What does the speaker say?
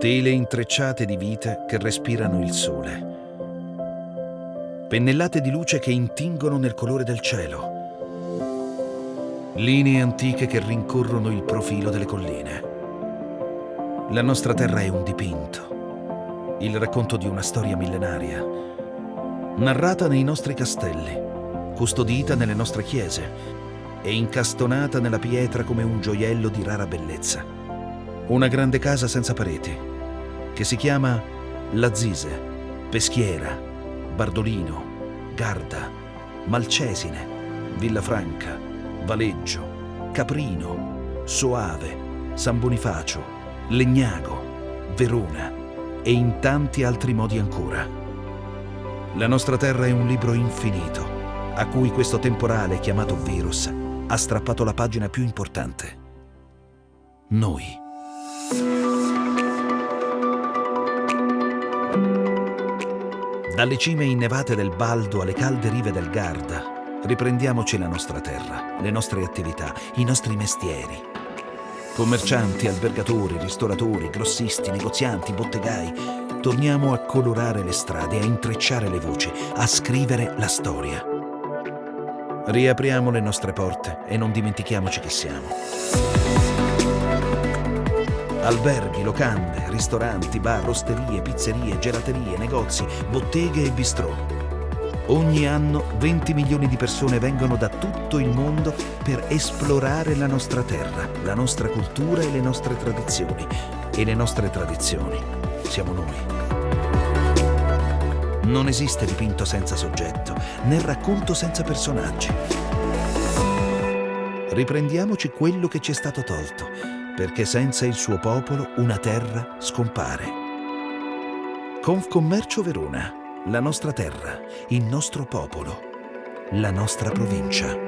Tele intrecciate di vite che respirano il sole. Pennellate di luce che intingono nel colore del cielo. Linee antiche che rincorrono il profilo delle colline. La nostra terra è un dipinto, il racconto di una storia millenaria, narrata nei nostri castelli, custodita nelle nostre chiese e incastonata nella pietra come un gioiello di rara bellezza. Una grande casa senza pareti, che si chiama Lazise, Peschiera, Bardolino, Garda, Malcesine, Villafranca, Valeggio, Caprino, Soave, San Bonifacio, Legnago, Verona e in tanti altri modi ancora. La nostra terra è un libro infinito, a cui questo temporale chiamato virus ha strappato la pagina più importante. Noi. Dalle cime innevate del Baldo alle calde rive del Garda, riprendiamoci la nostra terra, le nostre attività, i nostri mestieri. Commercianti, albergatori, ristoratori, grossisti, negozianti, bottegai, torniamo a colorare le strade, a intrecciare le voci, a scrivere la storia. Riapriamo le nostre porte e non dimentichiamoci chi siamo. Alberghi, locande, ristoranti, bar, osterie, pizzerie, gelaterie, negozi, botteghe e bistrò. Ogni anno 20 milioni di persone vengono da tutto il mondo per esplorare la nostra terra, la nostra cultura e le nostre tradizioni. E le nostre tradizioni siamo noi. Non esiste dipinto senza soggetto, né racconto senza personaggi. Riprendiamoci quello che ci è stato tolto, perché senza il suo popolo una terra scompare. Confcommercio Verona, la nostra terra, il nostro popolo, la nostra provincia.